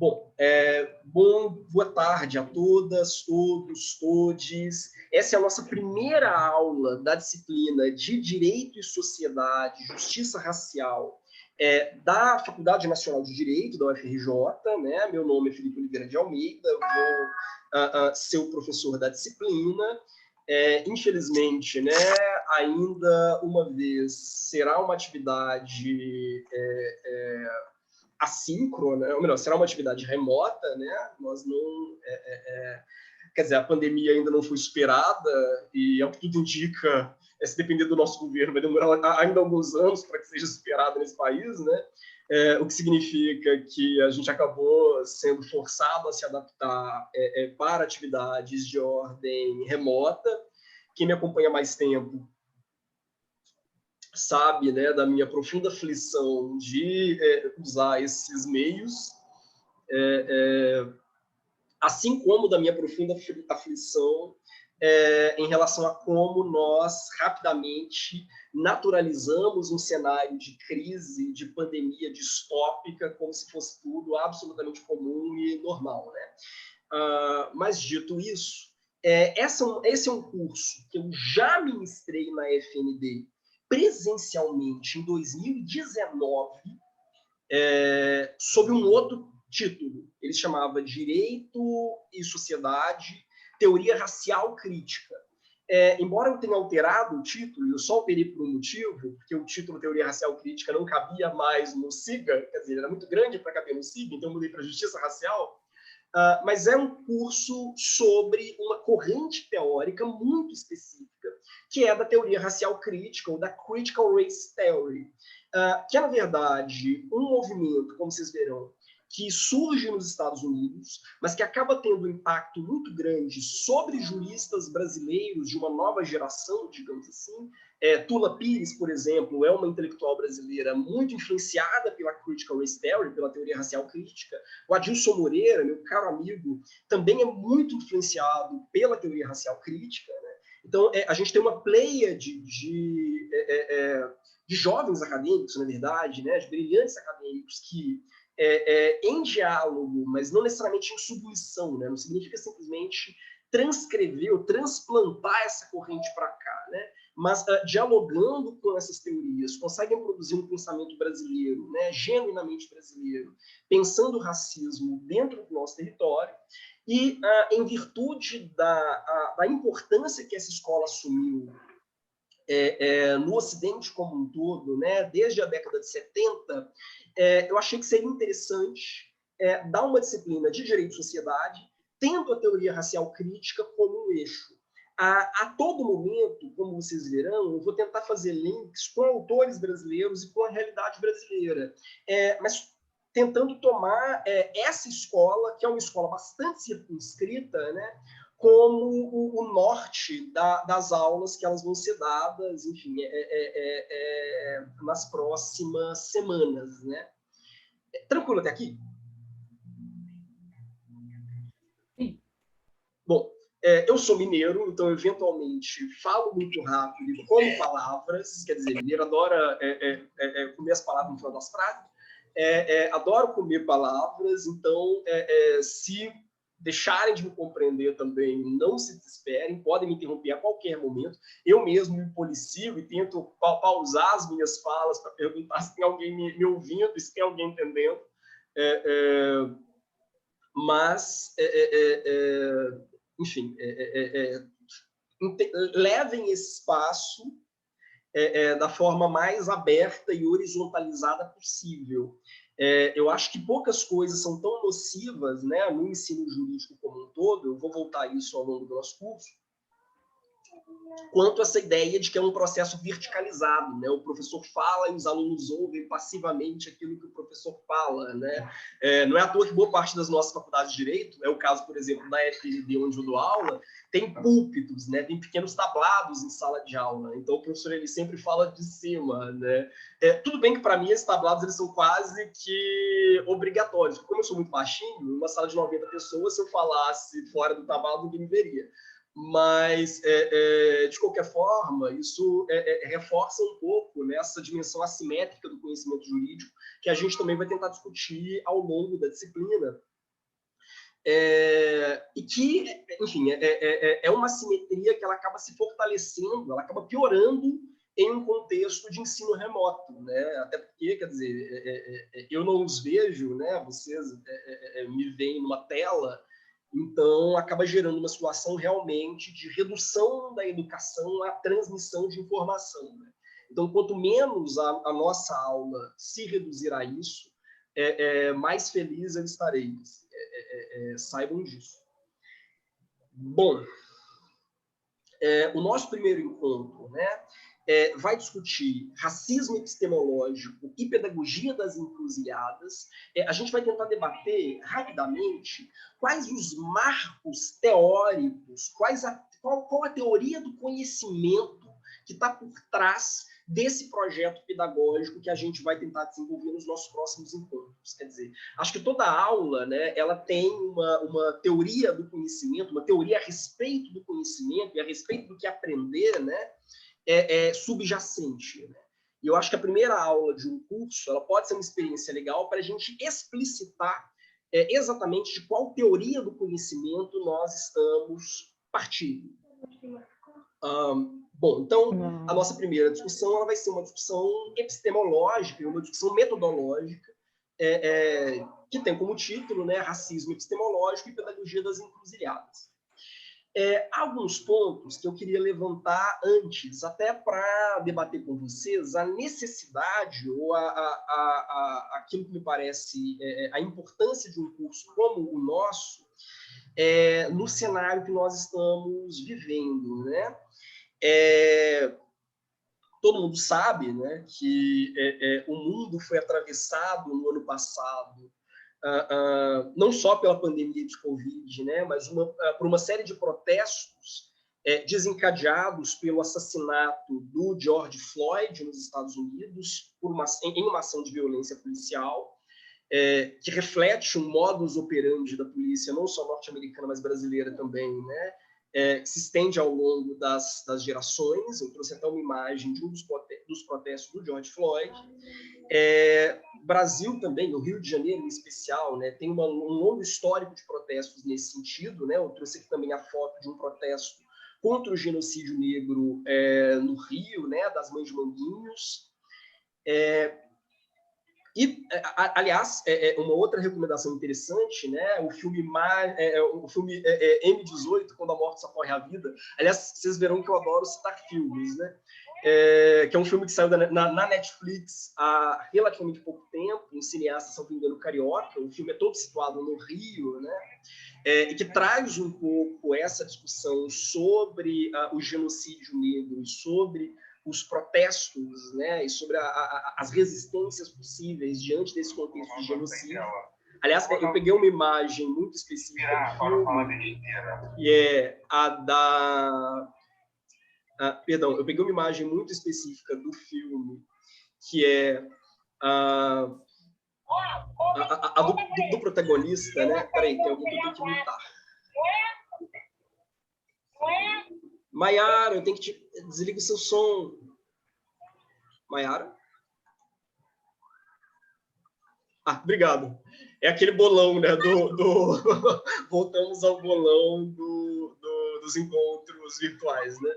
Bom, boa tarde a todas, todos, todes. Essa é a nossa primeira aula da disciplina de Direito e Sociedade, Justiça Racial, da Faculdade Nacional de Direito, da UFRJ, né? Meu nome é Felipe Oliveira de Almeida, vou ser o professor da disciplina. Infelizmente, né, ainda uma vez, será uma atividade assíncrona, ou melhor, será uma atividade remota, né? Nós não, quer dizer, a pandemia ainda não foi superada e, ao que tudo indica, se depender do nosso governo, vai demorar ainda alguns anos para que seja superada nesse país, né? O que significa que a gente acabou sendo forçado a se adaptar para atividades de ordem remota. Quem me acompanha há mais tempo sabe, né, da minha profunda aflição de usar esses meios, assim como da minha profunda aflição em relação a como nós rapidamente naturalizamos um cenário de crise, de pandemia distópica, como se fosse tudo absolutamente comum e normal, né? Mas, dito isso, esse é um curso que eu já ministrei na FND presencialmente em 2019, sob um outro título. Ele chamava Direito e Sociedade, Teoria Racial Crítica. Embora eu tenha alterado o título, eu só alterei por um motivo, porque o título Teoria Racial Crítica não cabia mais no SIGA, quer dizer, era muito grande para caber no SIGA, então eu mudei para Justiça Racial. Mas é um curso sobre uma corrente teórica muito específica, que é da teoria racial crítica, ou da Critical Race Theory, que é, na verdade, um movimento, como vocês verão, que surge nos Estados Unidos, mas que acaba tendo um impacto muito grande sobre juristas brasileiros de uma nova geração, digamos assim. Tula Pires, por exemplo, é uma intelectual brasileira muito influenciada pela Critical Race Theory, pela teoria racial crítica. O Adilson Moreira, meu caro amigo, também é muito influenciado pela teoria racial crítica, né? Então, a gente tem uma pleia de jovens acadêmicos, na verdade, né, de brilhantes acadêmicos que, em diálogo, mas não necessariamente em submissão, né, não significa simplesmente transcrever ou transplantar essa corrente para cá, né, mas dialogando com essas teorias, conseguem produzir um pensamento brasileiro, né, genuinamente brasileiro, pensando o racismo dentro do nosso território. E, em virtude da importância que essa escola assumiu no Ocidente como um todo, né, desde a década de 70, eu achei que seria interessante dar uma disciplina de Direito e Sociedade, tendo a teoria racial crítica como um eixo. A todo momento, como vocês verão, eu vou tentar fazer links com autores brasileiros e com a realidade brasileira, mas tentando tomar essa escola, que é uma escola bastante circunscrita, né, como o norte das aulas que elas vão ser dadas, enfim, nas próximas semanas, né? Tranquilo até aqui? Sim. Bom, eu sou mineiro, então, eventualmente, falo muito rápido e como palavras, quer dizer, mineiro adora comer as palavras no final das frases, adoro comer palavras, então, se deixarem de me compreender também, não se desesperem, podem me interromper a qualquer momento. Eu mesmo me policio e tento pausar as minhas falas para perguntar se tem alguém me ouvindo, se tem alguém entendendo. Mas, enfim, levem esse espaço da forma mais aberta e horizontalizada possível. Eu acho que poucas coisas são tão nocivas, né, no ensino jurídico como um todo, eu vou voltar a isso ao longo do nosso curso, quanto essa ideia de que é um processo verticalizado, né? O professor fala e os alunos ouvem passivamente aquilo que o professor fala, né? Não é à toa que boa parte das nossas faculdades de Direito, é o caso, por exemplo, da FND, onde eu dou aula, tem púlpitos, né? Tem pequenos tablados em sala de aula, então o professor ele sempre fala de cima, né? Tudo bem que para mim esses tablados eles são quase que obrigatórios, porque como eu sou muito baixinho, numa sala de 90 pessoas, se eu falasse fora do tablado, ninguém me veria. Mas, de qualquer forma, isso reforça um pouco, né, essa dimensão assimétrica do conhecimento jurídico, que a gente também vai tentar discutir ao longo da disciplina. E que, enfim, é uma assimetria que ela acaba se fortalecendo, ela acaba piorando em um contexto de ensino remoto, né? Até porque, quer dizer, eu não os vejo, né? Vocês me veem numa tela, então acaba gerando uma situação realmente de redução da educação à transmissão de informação, né? Então, quanto menos a nossa aula se reduzir a isso, mais feliz eu estarei. Saibam disso. Bom, o nosso primeiro encontro, né, vai discutir racismo epistemológico e pedagogia das encruzilhadas. A gente vai tentar debater rapidamente quais os marcos teóricos, qual a teoria do conhecimento que está por trás desse projeto pedagógico que a gente vai tentar desenvolver nos nossos próximos encontros. Quer dizer, acho que toda aula, né, ela tem uma teoria do conhecimento, uma teoria a respeito do conhecimento e a respeito do que aprender, né, subjacente. Né? E eu acho que a primeira aula de um curso ela pode ser uma experiência legal para a gente explicitar exatamente de qual teoria do conhecimento nós estamos partindo. Bom, então, a nossa primeira discussão ela vai ser uma discussão epistemológica, uma discussão metodológica, que tem como título, né, Racismo Epistemológico e Pedagogia das Encruzilhadas. Há alguns pontos que eu queria levantar antes, até para debater com vocês a necessidade ou aquilo que me parece a importância de um curso como o nosso no cenário que nós estamos vivendo, né? Todo mundo sabe, né, que o mundo foi atravessado no ano passado, não só pela pandemia de Covid, né, mas por uma série de protestos desencadeados pelo assassinato do George Floyd nos Estados Unidos em uma ação de violência policial, que reflete um modus operandi da polícia, não só norte-americana, mas brasileira também, né, que se estende ao longo das gerações. Eu trouxe até uma imagem de um dos protestos do George Floyd. Brasil também, o Rio de Janeiro em especial, né, tem um longo histórico de protestos nesse sentido. Né? Eu trouxe aqui também a foto de um protesto contra o genocídio negro no Rio, né, das Mães de Manguinhos. E, aliás, uma outra recomendação interessante, né? O filme M18, Quando a Morte Socorre a Vida. Aliás, vocês verão que eu adoro citar filmes, né? Que é um filme que saiu na Netflix há relativamente pouco tempo, um cineasta, se não me engano, carioca. O filme é todo situado no Rio, né? E que traz um pouco essa discussão sobre o genocídio negro e sobre os protestos, né, e sobre as resistências possíveis diante desse contexto de genocídio. Aliás, eu peguei uma imagem muito específica do filme, que é a da... perdão, eu peguei uma imagem muito específica do filme, que é a do protagonista, né? Peraí, tem alguém que eu tenho que mutar. Maiara, eu tenho que desligar o seu som. Maiara? Obrigado. É aquele bolão, né? Voltamos ao bolão dos encontros virtuais, né?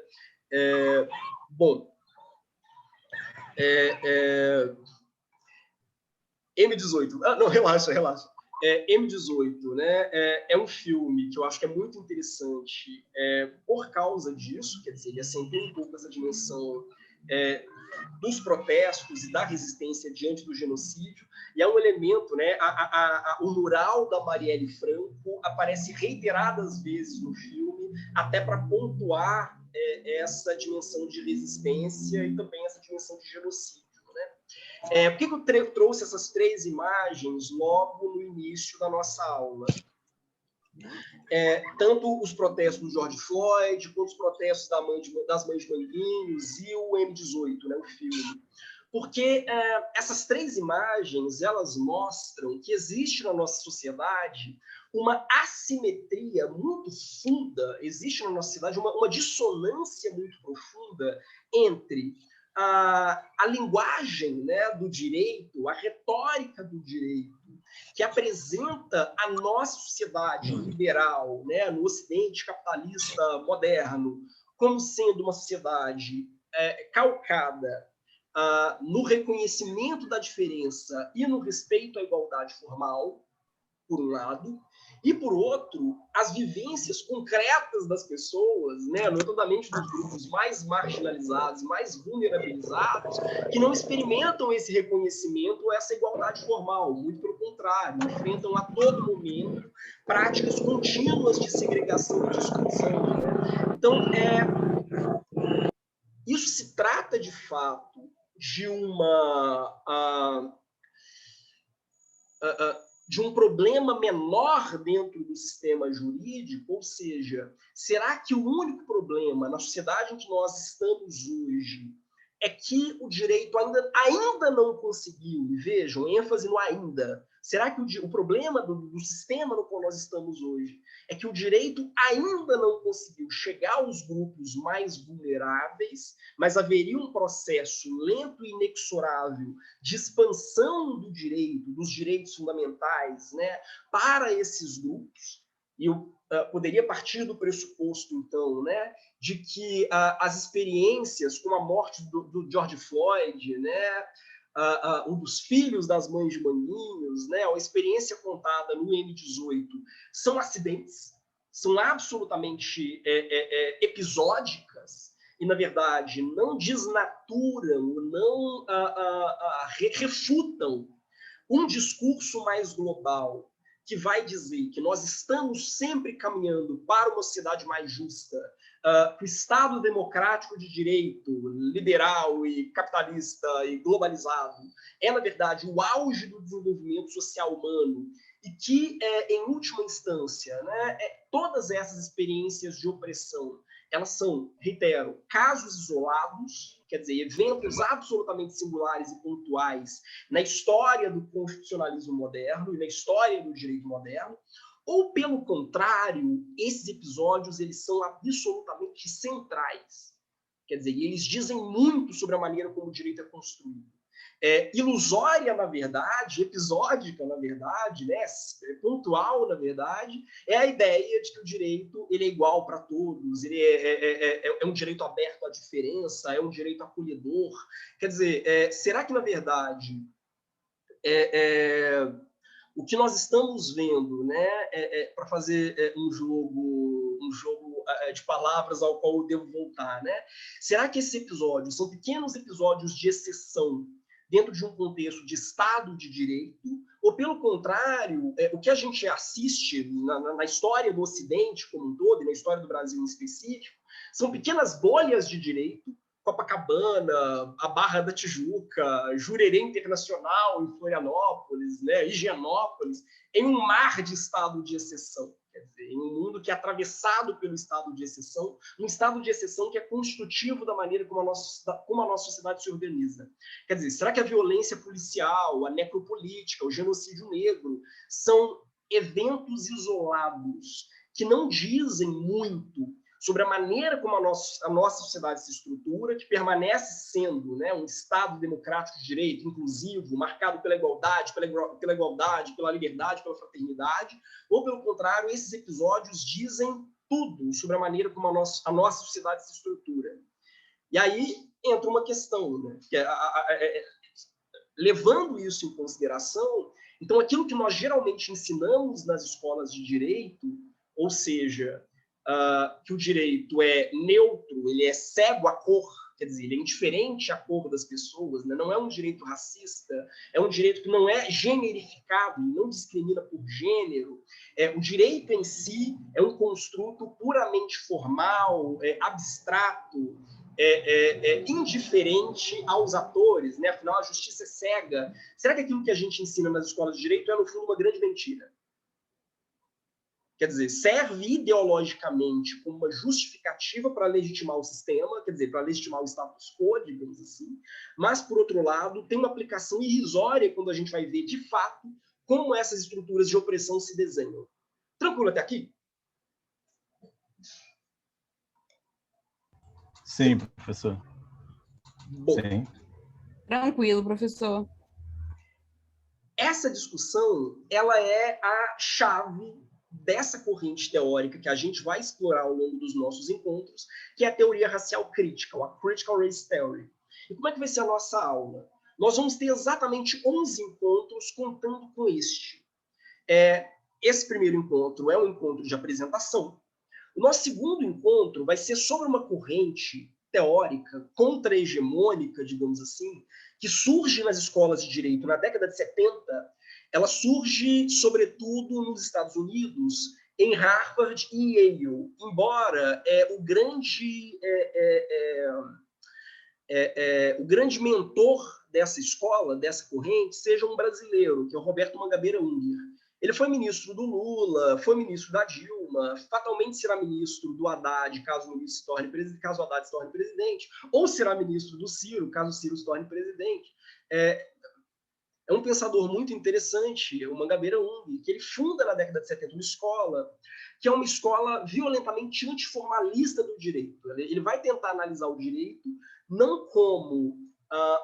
Bom, M18. Não, relaxa. M18, né? É um filme que eu acho que é muito interessante por causa disso, quer dizer, ele acentua um pouco essa dimensão dos protestos e da resistência diante do genocídio, e é um elemento, né? O mural da Marielle Franco aparece reiteradas vezes no filme, até para pontuar essa dimensão de resistência e também essa dimensão de genocídio. Por que eu trouxe essas três imagens logo no início da nossa aula? Tanto os protestos do George Floyd, quanto os protestos das Mães de Manguinhos e o M18, né, o filme. porque essas três imagens, elas mostram que existe na nossa sociedade uma assimetria muito funda, existe na nossa sociedade uma dissonância muito profunda entre a linguagem, né, do direito, a retórica do direito, que apresenta a nossa sociedade liberal, né, no Ocidente capitalista moderno, como sendo uma sociedade calcada no reconhecimento da diferença e no respeito à igualdade formal, por um lado, e, por outro, as vivências concretas das pessoas, né, notadamente dos grupos mais marginalizados, mais vulnerabilizados, que não experimentam esse reconhecimento, essa igualdade formal, muito pelo contrário, enfrentam a todo momento práticas contínuas de segregação e de exclusão. Né? Então, isso se trata, de fato, de de um problema menor dentro do sistema jurídico, ou seja, será que o único problema na sociedade em que nós estamos hoje é que o direito ainda não conseguiu, e vejam, ênfase no ainda, será que o problema do sistema no qual nós estamos hoje é que o direito ainda não conseguiu chegar aos grupos mais vulneráveis, mas haveria um processo lento e inexorável de expansão do direito, dos direitos fundamentais, né, para esses grupos? E eu poderia partir do pressuposto, então, né, de que as experiências, como a morte do George Floyd, né, um dos filhos das mães de Manguinhos, né, a experiência contada no M18, são acidentes, são absolutamente episódicas e, na verdade, não desnaturam, não refutam um discurso mais global que vai dizer que nós estamos sempre caminhando para uma sociedade mais justa, que o Estado democrático de direito, liberal e capitalista e globalizado é, na verdade, o auge do desenvolvimento social humano e que, em última instância, né, todas essas experiências de opressão, elas são, reitero, casos isolados, quer dizer, eventos absolutamente singulares e pontuais na história do constitucionalismo moderno e na história do direito moderno, ou, pelo contrário, esses episódios eles são absolutamente centrais. Quer dizer, eles dizem muito sobre a maneira como o direito é construído. Ilusória, na verdade, episódica, na verdade, né, pontual, na verdade, é a ideia de que o direito ele é igual para todos, ele é um direito aberto à diferença, é um direito acolhedor. Quer dizer, será que, na verdade, o que nós estamos vendo, né, para fazer um jogo de palavras ao qual eu devo voltar, né? Será que esses episódios são pequenos episódios de exceção dentro de um contexto de Estado de Direito, ou, pelo contrário, o que a gente assiste na história do Ocidente como um todo, e na história do Brasil em específico, são pequenas bolhas de direito, Copacabana, a Barra da Tijuca, Jurerê Internacional em Florianópolis, né, Higienópolis, em um mar de estado de exceção. Quer dizer, em um mundo que é atravessado pelo estado de exceção, um estado de exceção que é constitutivo da maneira como a nossa sociedade se organiza. Quer dizer, será que a violência policial, a necropolítica, o genocídio negro são eventos isolados que não dizem muito sobre a maneira como a nossa sociedade se estrutura, que permanece sendo, né, um Estado democrático de direito, inclusivo, marcado pela igualdade, pela liberdade, pela fraternidade, ou, pelo contrário, esses episódios dizem tudo sobre a maneira como a nossa sociedade se estrutura. E aí entra uma questão, né, que levando isso em consideração, então aquilo que nós geralmente ensinamos nas escolas de direito, ou seja, que o direito é neutro, ele é cego à cor, quer dizer, ele é indiferente à cor das pessoas, né? Não é um direito racista, é um direito que não é generificado, não discrimina por gênero. O direito em si é um construto puramente formal, abstrato, indiferente aos atores, né? Afinal, a justiça é cega. Será que aquilo que a gente ensina nas escolas de direito é, no fundo, uma grande mentira? Quer dizer, serve ideologicamente como uma justificativa para legitimar o sistema, quer dizer, para legitimar o status quo, digamos assim, mas, por outro lado, tem uma aplicação irrisória quando a gente vai ver, de fato, como essas estruturas de opressão se desenham. Tranquilo até aqui? Sim, professor. Bom, sim. Tranquilo, professor. Essa discussão, ela é a chave dessa corrente teórica que a gente vai explorar ao longo dos nossos encontros, que é a teoria racial crítica, ou a Critical Race Theory. E como é que vai ser a nossa aula? Nós vamos ter exatamente 11 encontros contando com este. Esse primeiro encontro é um encontro de apresentação. O nosso segundo encontro vai ser sobre uma corrente teórica contra-hegemônica, digamos assim, que surge nas escolas de direito na década de 70. Ela surge, sobretudo, nos Estados Unidos, em Harvard e Yale, embora o grande mentor dessa escola, dessa corrente, seja um brasileiro, que é o Roberto Mangabeira Unger. Ele foi ministro do Lula, foi ministro da Dilma, fatalmente será ministro do Haddad, caso o Haddad se torne presidente, ou será ministro do Ciro, caso o Ciro se torne presidente. É um pensador muito interessante, o Mangabeira Unger, que ele funda na década de 70 uma escola, que é uma escola violentamente antiformalista do direito. Ele vai tentar analisar o direito não como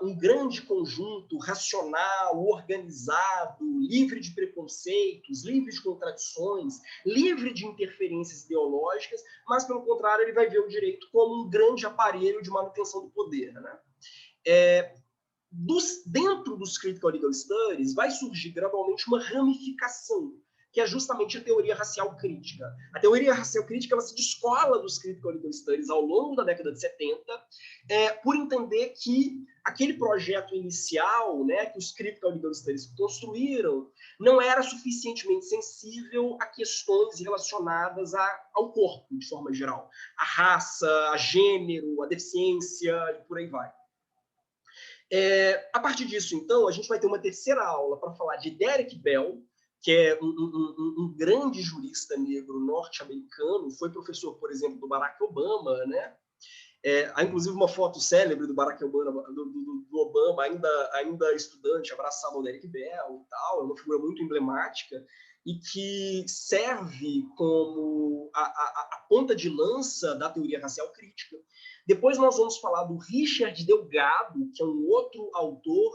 um grande conjunto racional, organizado, livre de preconceitos, livre de contradições, livre de interferências ideológicas, mas, pelo contrário, ele vai ver o direito como um grande aparelho de manutenção do poder, né? Dentro dos Critical Legal Studies, vai surgir gradualmente uma ramificação, que é justamente a teoria racial crítica. A teoria racial crítica ela se descola dos Critical Legal Studies ao longo da década de 70, por entender que aquele projeto inicial, né, que os Critical Legal Studies construíram, não era suficientemente sensível a questões relacionadas ao corpo, de forma geral. A raça, a gênero, a deficiência e por aí vai. A partir disso, então, a gente vai ter uma terceira aula para falar de Derek Bell, que é um grande jurista negro norte-americano, foi professor, por exemplo, do Barack Obama, né? Há inclusive uma foto célebre do Barack Obama, do Obama ainda estudante, abraçado ao Derek Bell e tal, é uma figura muito emblemática e que serve como a ponta de lança da teoria racial crítica. Depois nós vamos falar do Richard Delgado, que é um outro autor,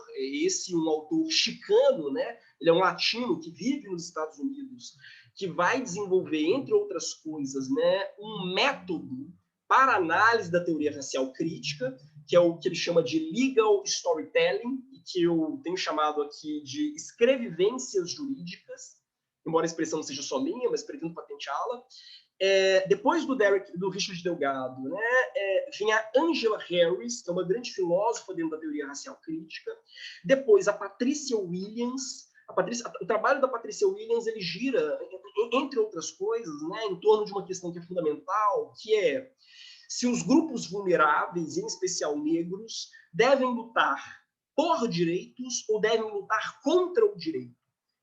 um autor chicano, né? Ele é um latino que vive nos Estados Unidos, que vai desenvolver, entre outras coisas, né, um método para análise da teoria racial crítica, que é o que ele chama de legal storytelling, e que eu tenho chamado aqui de escrevivências jurídicas, embora a expressão não seja só minha, mas pretendo patenteá-la. Depois do Richard Delgado, né, vinha a Angela Harris, que é uma grande filósofa dentro da teoria racial crítica. Depois, a Patricia Williams. O trabalho da Patricia Williams ele gira, entre outras coisas, né, em torno de uma questão que é fundamental, que é se os grupos vulneráveis, em especial negros, devem lutar por direitos ou devem lutar contra o direito.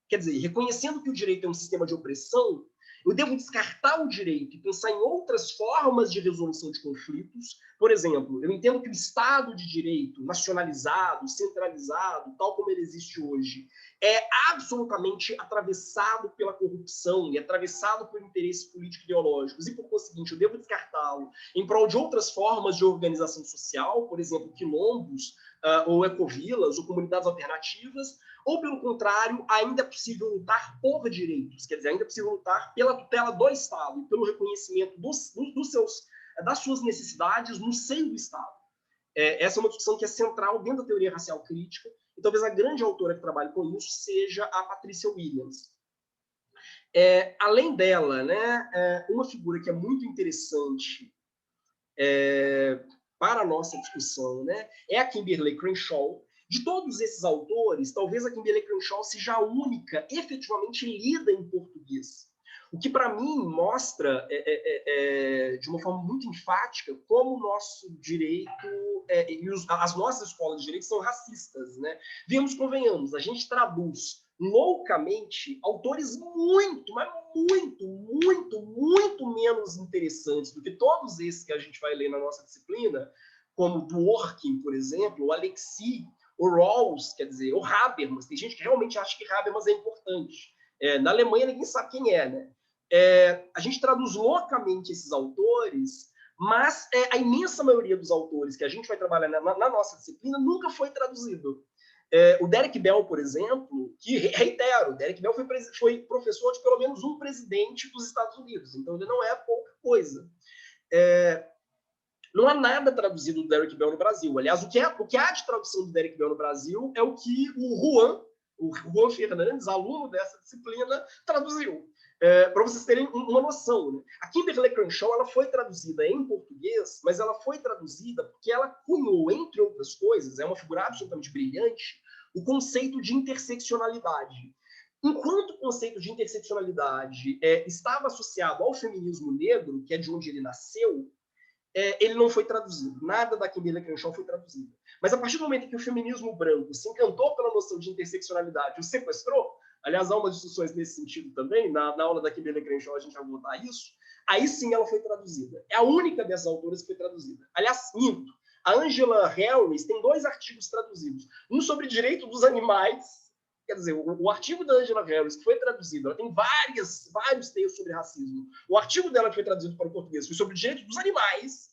Quer dizer, reconhecendo que o direito é um sistema de opressão, eu devo descartar o direito e pensar em outras formas de resolução de conflitos. Por exemplo, eu entendo que o Estado de Direito, nacionalizado, centralizado, tal como ele existe hoje, é absolutamente atravessado pela corrupção e atravessado por interesses político-ideológicos, e, por conseguinte, eu devo descartá-lo em prol de outras formas de organização social, por exemplo, quilombos, ou ecovilas, ou comunidades alternativas, ou, pelo contrário, ainda é possível lutar por direitos, quer dizer, ainda é possível lutar pela tutela do Estado e pelo reconhecimento das suas necessidades no seio do Estado. Essa é uma discussão que é central dentro da teoria racial crítica, e talvez a grande autora que trabalhe com isso seja a Patricia Williams. Além dela, né, uma figura que é muito interessante para a nossa discussão, né, é a Kimberlé Crenshaw. De todos esses autores, talvez a Kimberlé Crenshaw seja a única efetivamente lida em português. O que, para mim, mostra, de uma forma muito enfática, como o nosso direito e as nossas escolas de direito são racistas, né? Convenhamos, a gente traduz loucamente autores muito, mas muito menos interessantes do que todos esses que a gente vai ler na nossa disciplina, como Dworkin, por exemplo, o Alexis, o Rawls, quer dizer, o Habermas. Tem gente que realmente acha que Habermas é importante. Na Alemanha, ninguém sabe quem é, né? A gente traduz loucamente esses autores, mas a imensa maioria dos autores que a gente vai trabalhar na nossa disciplina nunca foi traduzido. O Derek Bell, por exemplo, que, reitero, o Derek Bell foi professor de pelo menos um presidente dos Estados Unidos, então ele não é pouca coisa. Não há nada traduzido do Derek Bell no Brasil. Aliás, o que há de tradução do Derek Bell no Brasil é o que o Juan Fernandes, aluno dessa disciplina, traduziu. Para vocês terem uma noção, né? A Kimberly Crenshaw ela foi traduzida em português, mas ela foi traduzida porque ela cunhou, entre outras coisas, é uma figura absolutamente brilhante, o conceito de interseccionalidade. Enquanto o conceito de interseccionalidade estava associado ao feminismo negro, que é de onde ele nasceu, ele não foi traduzido. Nada da Kimberly Crenshaw foi traduzido. Mas a partir do momento em que o feminismo branco se encantou pela noção de interseccionalidade e o sequestrou, aliás, há umas discussões nesse sentido também, na aula da Kimberly Crenshaw a gente vai abordar isso, aí sim ela foi traduzida. É a única dessas autoras que foi traduzida. Aliás, minto. A Angela Harris tem 2 artigos traduzidos. Um sobre direito dos animais, quer dizer, o artigo da Angela Harris, que foi traduzido, ela tem vários textos sobre racismo. O artigo dela que foi traduzido para o português foi sobre direito dos animais,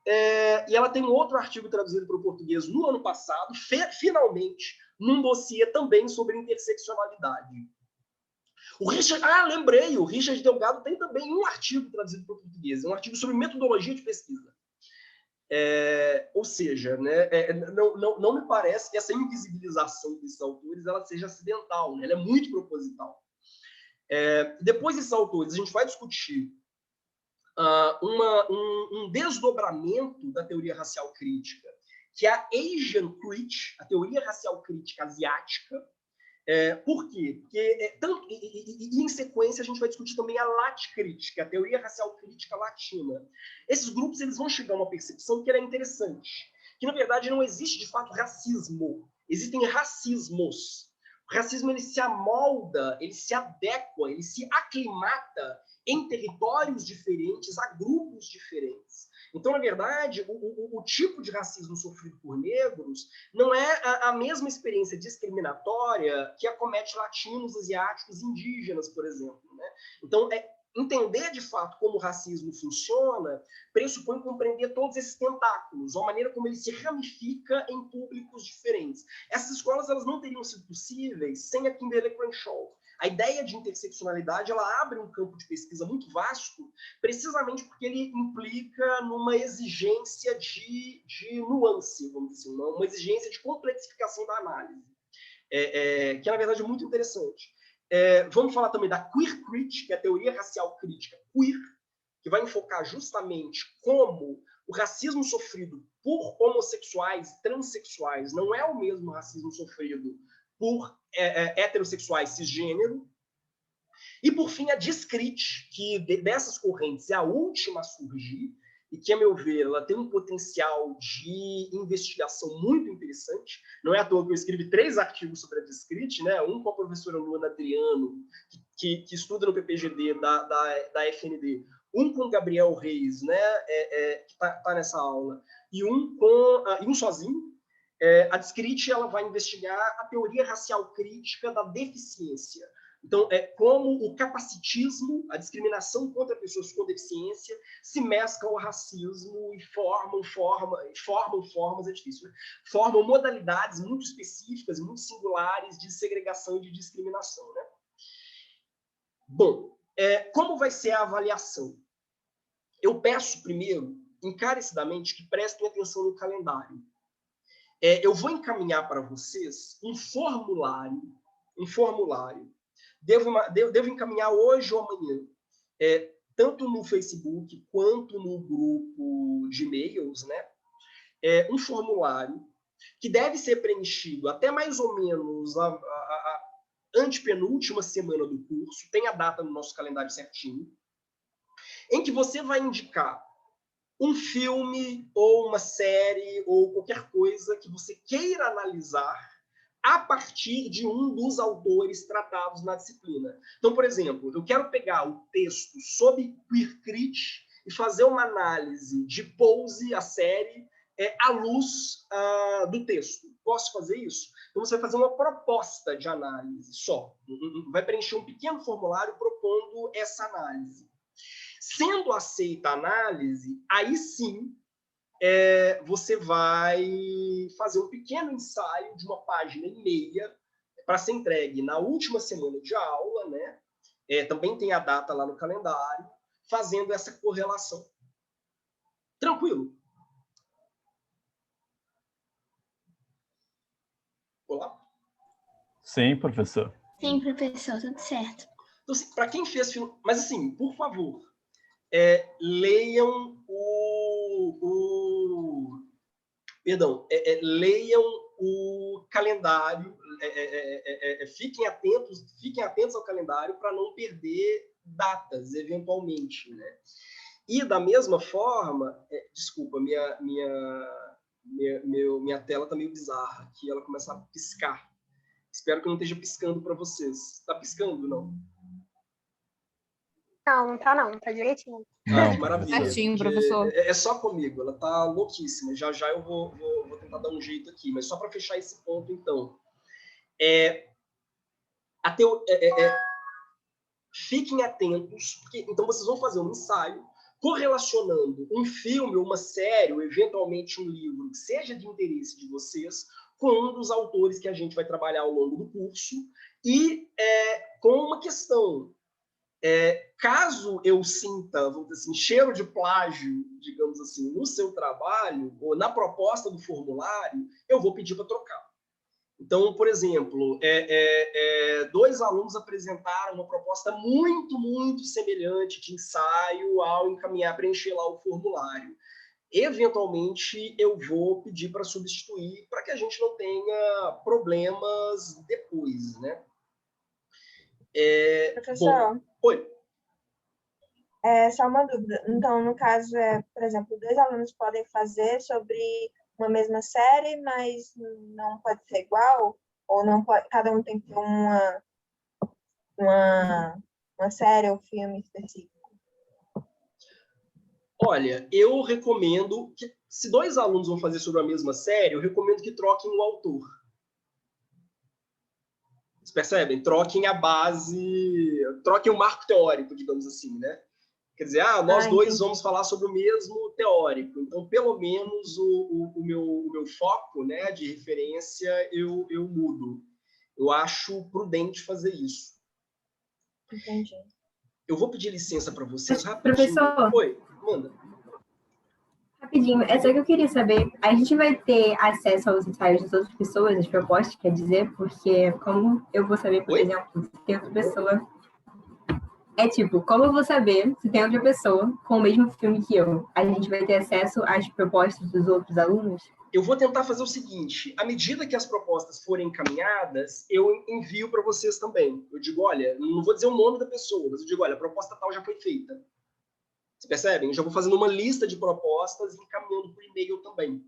e ela tem outro artigo traduzido para o português no ano passado, finalmente, num dossiê também sobre interseccionalidade. Lembrei, o Richard Delgado tem também um artigo traduzido para o português, um artigo sobre metodologia de pesquisa. Ou seja, né, não me parece que essa invisibilização desses autores ela seja acidental, né? Ela é muito proposital. Depois desses autores, a gente vai discutir um desdobramento da teoria racial crítica, que é a Asian Crit, a teoria racial crítica asiática. Por quê? Porque, em sequência, a gente vai discutir também a Latcrítica, a teoria racial crítica latina. Esses grupos eles vão chegar a uma percepção que é interessante, que, na verdade, não existe, de fato, racismo. Existem racismos. O racismo ele se amolda, ele se adequa, ele se aclimata em territórios diferentes, a grupos diferentes. Então, na verdade, o tipo de racismo sofrido por negros não é a mesma experiência discriminatória que acomete latinos, asiáticos, indígenas, por exemplo. Né? Então, entender de fato como o racismo funciona pressupõe compreender todos esses tentáculos, a maneira como ele se ramifica em públicos diferentes. Essas escolas elas não teriam sido possíveis sem a Kimberly Crenshaw. A ideia de interseccionalidade ela abre um campo de pesquisa muito vasto, precisamente porque ele implica numa exigência de nuance, vamos dizer assim, uma exigência de complexificação da análise, que na verdade é muito interessante. Vamos falar também da Queer Crit, que é a teoria racial crítica queer, que vai enfocar justamente como o racismo sofrido por homossexuais e transexuais não é o mesmo racismo sofrido por heterossexuais cisgênero. E, por fim, a Discrit, que dessas correntes é a última a surgir, e que, a meu ver, ela tem um potencial de investigação muito interessante. Não é à toa que eu escrevi 3 artigos sobre a Discrit, né? Um com a professora Luana Adriano, que estuda no PPGD da FND, um com o Gabriel Reis, né? Que está nessa aula, e um sozinho. A Discrit ela vai investigar a teoria racial crítica da deficiência. Então, como o capacitismo, a discriminação contra pessoas com deficiência, se mesclam ao racismo e formam formas, é difícil, né? Formam modalidades muito específicas, muito singulares de segregação e de discriminação. Né? Bom, como vai ser a avaliação? Eu peço, primeiro, encarecidamente, que prestem atenção no calendário. Eu vou encaminhar para vocês um formulário. Devo encaminhar hoje ou amanhã, tanto no Facebook quanto no grupo de e-mails, né? Um formulário que deve ser preenchido até mais ou menos a antepenúltima semana do curso, tem a data no nosso calendário certinho, em que você vai indicar um filme ou uma série ou qualquer coisa que você queira analisar a partir de um dos autores tratados na disciplina. Então, por exemplo, eu quero pegar o texto sob Queercrit e fazer uma análise de Pose, a série, à luz do texto. Posso fazer isso? Então, você vai fazer uma proposta de análise só. Vai preencher um pequeno formulário propondo essa análise. Sendo aceita a análise, aí sim você vai fazer um pequeno ensaio de 1,5 páginas para ser entregue na última semana de aula, né? Também tem a data lá no calendário, fazendo essa correlação. Tranquilo? Olá? Sim, professor. Sim, professor, tudo certo. Então, assim, para quem fez... Mas, assim, por favor, leiam leiam o calendário, fiquem atentos ao calendário para não perder datas, eventualmente, né? E, da mesma forma... desculpa, minha tela está meio bizarra, aqui ela começa a piscar. Espero que não esteja piscando para vocês. Está piscando, não? Não, não tá não, tá direitinho. Não, maravilha. Certinho, professor. É só comigo, ela tá louquíssima. Já já eu vou tentar dar um jeito aqui, mas só para fechar esse ponto, então. Fiquem atentos, porque então vocês vão fazer um ensaio correlacionando um filme, ou uma série, ou eventualmente um livro que seja de interesse de vocês, com um dos autores que a gente vai trabalhar ao longo do curso, e com uma questão. Caso eu sinta, vamos dizer assim, cheiro de plágio, digamos assim, no seu trabalho, ou na proposta do formulário, eu vou pedir para trocar. Então, por exemplo, 2 alunos apresentaram uma proposta muito, muito semelhante de ensaio ao preencher lá o formulário. Eventualmente, eu vou pedir para substituir, para que a gente não tenha problemas depois, né? Professor, bom, oi. Só uma dúvida. Então, no caso, por exemplo, 2 alunos podem fazer sobre uma mesma série, mas não pode ser igual? Ou não pode, cada um tem que ter uma série ou filme específico? Olha, eu recomendo que, se 2 alunos vão fazer sobre a mesma série, eu recomendo que troquem o autor. Vocês percebem? Troquem a base, troquem o marco teórico, digamos assim, né? Quer dizer, nós dois vamos falar sobre o mesmo teórico. Então, pelo menos, o meu foco, né, de referência eu mudo. Eu acho prudente fazer isso. Entendi. Eu vou pedir licença para vocês rapidinho. Professor? Oi, manda. Rapidinho, é só que eu queria saber, a gente vai ter acesso aos ensaios das outras pessoas, as propostas, quer dizer, porque como eu vou saber, por exemplo, se tem outra pessoa... como eu vou saber se tem outra pessoa com o mesmo filme que eu? A gente vai ter acesso às propostas dos outros alunos? Eu vou tentar fazer o seguinte, à medida que as propostas forem encaminhadas, eu envio para vocês também. Eu digo, olha, não vou dizer o nome da pessoa, mas eu digo, olha, a proposta tal já foi feita. Vocês percebem? Eu já vou fazendo uma lista de propostas e encaminhando por e-mail também.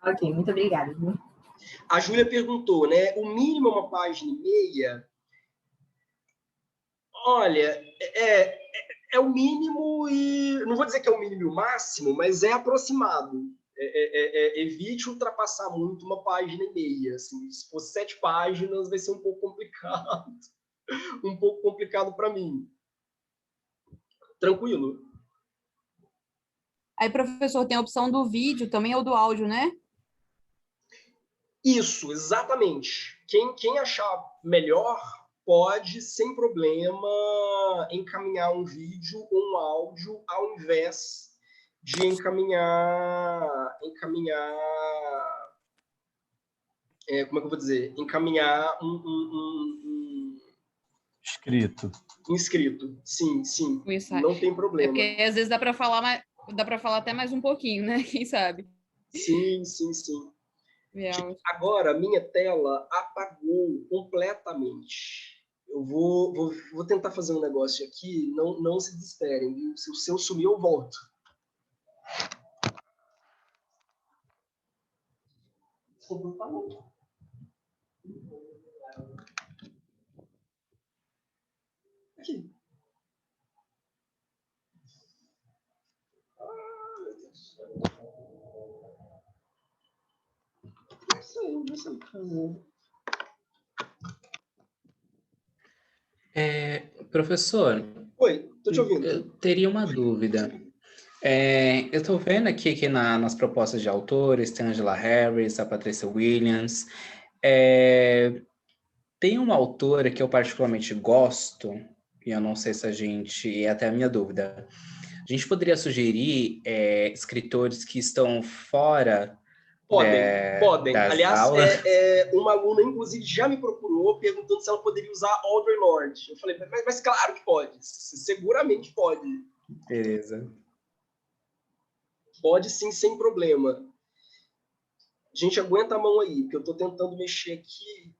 Ok, muito obrigada. A Júlia perguntou, né? O mínimo é 1,5 páginas. Olha, é o mínimo e... Não vou dizer que é o mínimo e o máximo, mas é aproximado. Evite ultrapassar muito 1,5 páginas. Assim, se for 7 páginas, vai ser um pouco complicado. Um pouco complicado para mim. Tranquilo? Aí, professor, tem a opção do vídeo também ou do áudio, né? Isso, exatamente. Quem achar melhor pode, sem problema, encaminhar um vídeo ou um áudio ao invés de encaminhar como é que eu vou dizer? Encaminhar um escrito. Sim. Não tem problema. Porque às vezes dá para falar até mais um pouquinho, né? Quem sabe? Sim. Agora, a minha tela apagou completamente. Eu vou tentar fazer um negócio aqui. Não se desesperem, viu? Se o seu sumir, eu volto. Aqui. Meu Deus do céu. Não sei. Professor, Oi, tô te ouvindo. eu teria uma dúvida. Eu estou vendo aqui que nas propostas de autores tem a Angela Harris, a Patricia Williams. Tem uma autora que eu particularmente gosto, e eu não sei se a gente... É até a minha dúvida. A gente poderia sugerir escritores que estão fora Podem. das Aliás, aulas? uma aluna, inclusive, já me procurou perguntando se ela poderia usar Audre Lorde. Eu falei, mas claro que pode. Seguramente pode. Beleza. Pode sim, sem problema. Gente, aguenta a mão aí, que eu estou tentando mexer aqui.